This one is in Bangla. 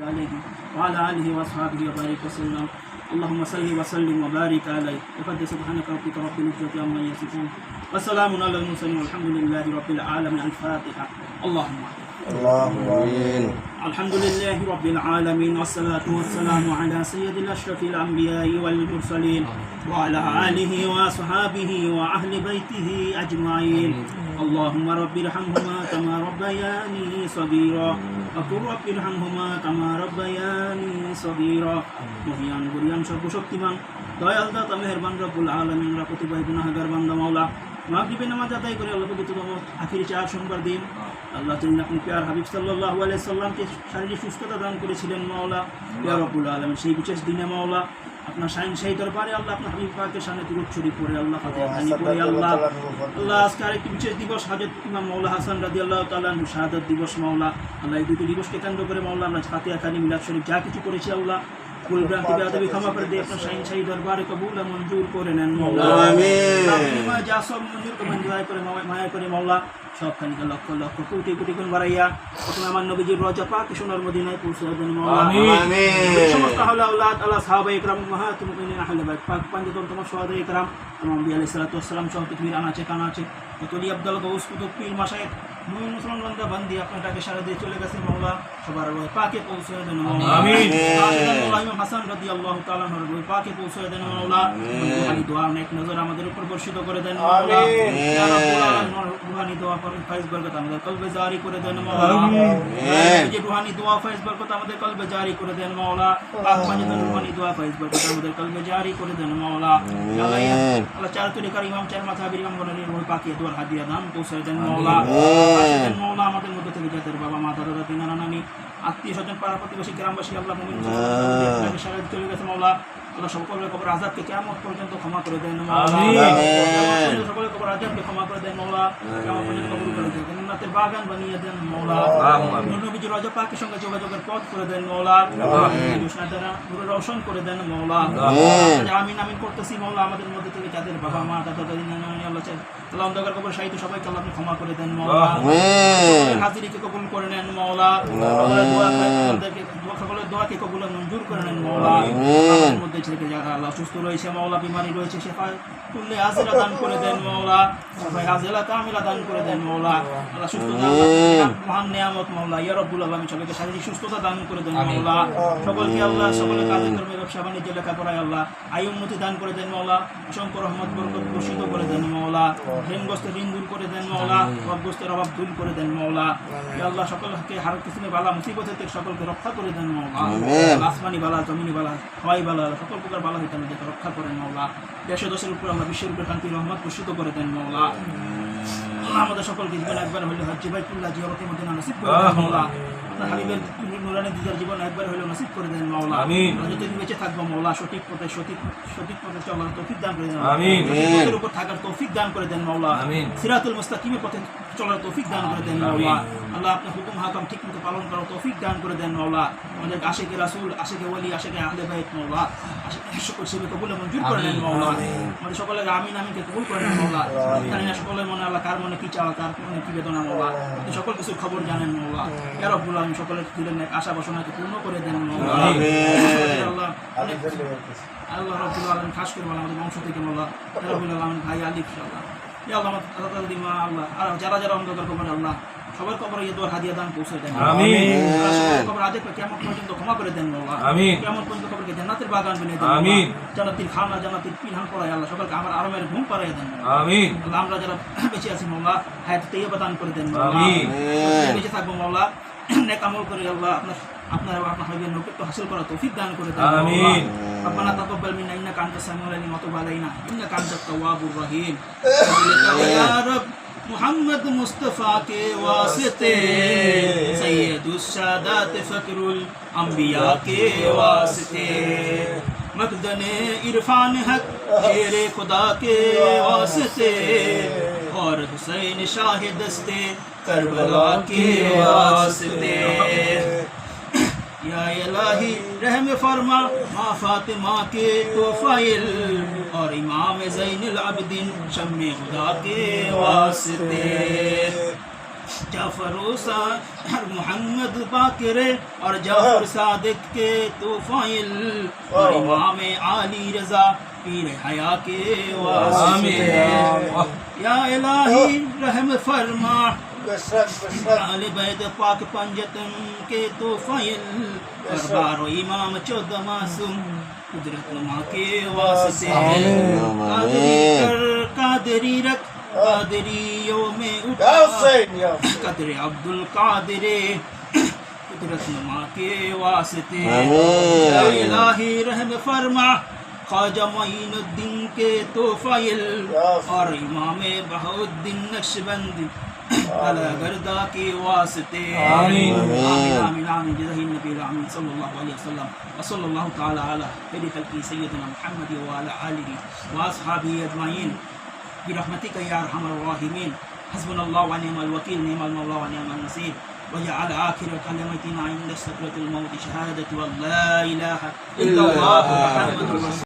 عليه وعلى آله وأصحابه وبارك وسلم. اللهم صل وسلم وبارك عليه. وقد سبحانك ربك رب العزة عما يصفون وسلام على المرسلين والحمد لله رب العالمين. الفاتحة. اللهم آمين. الحمد لله رب العالمين والصلاة والسلام على سيد الأشرف الأنبياء والمرسلين وعلى آله وأصحابه وأهل بيته أجمعين. اللهم رب ارحمهما كما ربياني صغيرا وقل رب ارحمهما كما ربياني صغيرا. মহিয়ান গরিয়ান সর্বশক্তিমান দয়াল দাতা মেহেরবান রব্বুল আলামিন প্রতিবাই গুনাহগার বান্দা মাওলা মাগরিবের নামাজ আদায় করে আল্লাহ পবিত্রতম আখিরি চার সোমবার দিন আল্লাহ তিনি আপনি প্যার হাবিব সাল্লাল্লাহু আলাইহি সাল্লামকে শারীরিক সুস্থতা দান করেছিলেন মাওলা ইয়া রব্বুল আলামিন। সেই বিশেষ দিনে মাওলা আপনার সেই দরবারে আল্লাহ আপনার হাবিব পাকের সামনে দুরূদ শরীফ পড়ে আল্লাহ ফাতিহা পড়ে আল্লাহ আজকে আরেকটি বিশেষ দিবস হযরত ইমাম মাওলা হাসান রাদিয়াল্লাহু তাআলা আনহু শাহাদাত দিবস মাওলা। আল্লাহ এই দুটি দিবসকে কেন্দ্র করে মাওলা আমরা ফাতিহা মিলাদ শরীফ যা কিছু করেছি আল্লাহ কুল ভ্রান্তি বেয়াদবি ক্ষমা করে দিয়ে আপনার শাহী দরবারে কবুল ও মঞ্জুর করে নেন মাওলা। আমিন। যা সব মঞ্জুর করে দয়া করে মায়া করে মাওলা সবখানিকে লক্ষ লক্ষ কোটি কোটি গুণ বাড়াইয়া প্রথমে আমার নবীজির রওজা পাক সোনার মদিনায় পৌঁছে দেন মাওলা। আমিন। সমস্ত আহলে আওলাদ আল্লাহ সাহাবা ইকরাম উম্মাহাতুল মুমিনিন আহলে বাইত পাক পাঞ্জাতন তোমার সাহাবা ইকরাম নবী আলাইহিস সালাতু ওয়াস সালাম সহ পৃথিবীর আনাচে কানাচে কতলি আব্দুল গৌস কুতুব পীর মাশায়েখ মুমিন মুসলমান বান্দা বান্দি আপনার ডাকে সাড়া দিয়ে চলে গেছে মাওলা সবার রয় পাকে পৌঁছে দেন মাওলা। আমিন। মাওলা ইমাম হাসান রাদিয়াল্লাহু তাআলা আনহু রয় পাকে পৌঁছে দেন মাওলা। রুহানি দোয়া নেক নজর আমাদের উপর বর্ষিত করে দেন মাওলা। ইয়া রাব্বুল আলামিন রুহানি দোয়া করেন ফাইজ বরকত আমাদের কলবে জারি করে দেন মাওলা। আমিন। যে রুহানি দোয়া ফাইজ বরকত আমাদের কলবে জারি করে দেন মাওলা। পাক পাঞ্জাতন রুহানি দোয়া ফাইজ বরকত আমাদের কলবে জারি করে দেন মাওলা। আমিন। আল্লাহ চার তরিকার ইমাম চার মাযহাবের ইমাম গণের রয় পাকে দোয়ার হাদিয়া দান পৌঁছে দেন মাওলা। আমিন। মাওলা আমাদের মধ্যে থেকে যাদের বাবা মাতা দাদা তিন নানা নানি আত্মীয় স্বজন পাড়া প্রতিবেশী গ্রামবাসী আল্লাহ মুমিন মুসলমান সারা চলে গেছে মাওলা আল্লাহ সকলের কবর আযাবকে কিয়ামত পর্যন্ত ক্ষমা করে দেন মাওলা। আমিন। সকলের কবর আযাবকে ক্ষমা করে দেন মাওলা কিয়ামত পর্যন্ত কবুল করে দেন জান্নাতের বাগান বানিয়ে দেন মাওলা। আমিন। নবীজির রওজা পাকের সঙ্গে যোগাযোগের পথ করে দেন মাওলা। আমিন। দুশনাদারা নূরে রওশন করে দেন মাওলা। আমিন। আমিন আমিন করতেছি মাওলা আমাদের মধ্যে থেকে যাদের বাবা মা দাদা দাদি নানা নানি আল্লাহ চাই আল্লাহ অন্ধকার কবর শাহিদ সবাইকে আল্লাহ আপনি ক্ষমা করে দেন মাওলা। আমিন। হাজিরিকে কবুল করে নেন মাওলা। সকলের দোয়াকে কবুল মঞ্জুর করে নেন মাওলা। আমাদের মধ্যে ছেলেকে যারা আল্লাহ সুস্থ রয়েছে মাওলা বিমারি রয়েছে শেফায়ে কুল্লে আজিলা দান করে দেন মাওলা। শেফায়ে আজিলা কামিলা দান করে দেন মাওলা। আল্লাহ সুস্থতা মহান নিয়ামত মাওলা ইয়া রাব্বুল আলামিন সবাইকে শারীরিক সুস্থতা দান করে দেন মাওলা। সকলকে আল্লাহ সকলের কাজে কর্মে ব্যবসা বাণিজ্য লেখাপড়ায় আল্লাহ আয় উন্নতি দান করে দেন মাওলা। অসংখ্য রহমত বরকত বর্ষিত করে দেন মাওলা। ঋণগ্রস্তের ঋণ দূর করে দেন মাওলা। অভাবগ্রস্তের অভাব দূর করে দেন মাওলা। ইয়া আল্লাহ সকলকে হার কিসমে বালা মুসিবত থেকে সকলকে রক্ষা করে দেন মাওলা। আসমানি বালা জমিনি বালা হওয়াই বালা সকল প্রকার বালা হইতে আমাদেরকে রক্ষা করেন মাওলা। দেশ দেশের উপর আমরা বিশ্বের উপর শান্তি রহমত বর্ষিত করে দেন মাওলা। আমাদের সকলকে জীবন একবার হইলে হজ্জে বাইতুল্লাহ জিয়ারতের মদিনা নসিব করে দেন মাওলা। আপনার হাবিবের নূরানি দিদার জীবন একবার হইলে নসিব করে দেন মাওলা। আমিন। যতদিন বেঁচে থাকবো মাওলা সঠিক পথে চলার তৌফিক দান করে দেন। আমিন। পথের উপর থাকার তৌফিক দান করে দেন মাওলা। আমিন। সিরাতুল মুস্তাকিমের পথে চলার তৌফিক দান করে দেন মাওলা। আল্লাহ আপনার হুকুম হাকাম ঠিকমতো পালন করার তৌফিক দান করে দেন মাওলা। আমাদের আশিকে রাসূল আশিকে ওলি আশিকে আহলে বাইত মাওলা সকল সেবে কবুল মঞ্জুর করে নেন মাওলা। আমাদের সকলের আমিন আমিনকে কবুল করে নেন মাওলা। জানি না সকলের মনে আল্লাহ কার মনে কি চাওয়া কার মনে কি বেদনা মাওলা আপনি সকল কিছু খবর জানেন মাওলা। ইয়া রাব্বুল আলামিন সকলের দিলের আশা বাসনাকে পূর্ণ করে দেন মাওলা। আল্লাহ আল্লাহ রাব্বুল আলামিন খাস করে আমাদের বংশ থেকে মাওলা ইয়া রাব্বুল আলামিন ভাই আলী ইনশাআল্লাহ ইয়া আল্লাহ আল্লাহ দিমা আল্লাহ আর যারা যারা অন্ধকার কবরে আল্লাহ সবার কবরে এই দোয়ার হাদিয়া দান পৌঁছে দেন। আমিন। সবার কবর আদেরকে কিয়ামত পর্যন্ত ক্ষমা করে দেন মাওলা। আমিন। কিয়ামত পর্যন্ত কবরকে জান্নাতের বাগান বানিয়ে দেন। আমিন। জান্নাতের খানা জান্নাতের পিনহান পরায় আল্লাহ সকলকে আমার আরামের ঘুম পাড়ায় দেন। আমিন। আল্লাহ আমরা যারা বেঁচে আছি মাওলা হায়াত তাইয়্যিবা দান করে দেন মাওলা। আমিন। বেঁচে থাকবো মাওলা নেক আমল করে আল্লাহ আপনার হাবিবের নৈকট্য হাসিল করার তৌফিক দান করে দেন। আমিন। রব্বানা তাকাব্বাল মিন্না ইন্নাকা আনতাস সামিউল আলিম ওয়া তুব আলাইনা ইন্নাকা আনতাত তাওয়াবুর রহিম। ইয়া রব محمد مصطفیٰ کے واسطے سید السادات فخر الانبیاء کے واسطے مقدن عرفان حق شیر خدا کے واسطے اور حسین شاہ دستے کربلا کے واسطے یا الہی رحم فرما ماں فاطمہ کے توفیل اور امام زین العابدین شمع خدا کے واسطے जाफर और मोहम्मद बाकिर और जाफर सादिक के तोफाइल और इमाम आली रजा पीर हया के वास्ते या इलाही रहम फरमा आले बैत पाक पंजतन के तोफाइल और बारो इमाम 14 मासूम कुदरत नुमा के वास्ते कादरी कर कादरी रख कादरियों में उठा कदर अब्दुल कादिर कुदरत नुमा के वास्ते या इलाही रहम फरमा ख्वाजा मोइनुद्दीन के तोफाइल और इमाम बहाउद्दीन नक्शबंदी अलगरदा के वास्ते आमीन आमीन आमीन बिजही नबी आमीन सल्लल्लाहु अलैहि वसल्लम व सल्लल्लाहु तआला अला खैर खल्की सय्यदना मुहम्मद व अला आलिहि व अस्हाबिहि अजमाइन برحمتك يا ارحم الراحمين حسبنا الله ونعم الوكيل نعم المولى ونعم النصير وجعل آخر كلمتنا عند سكرة الموت شهادة والله لا إله إلا الله محمد رسول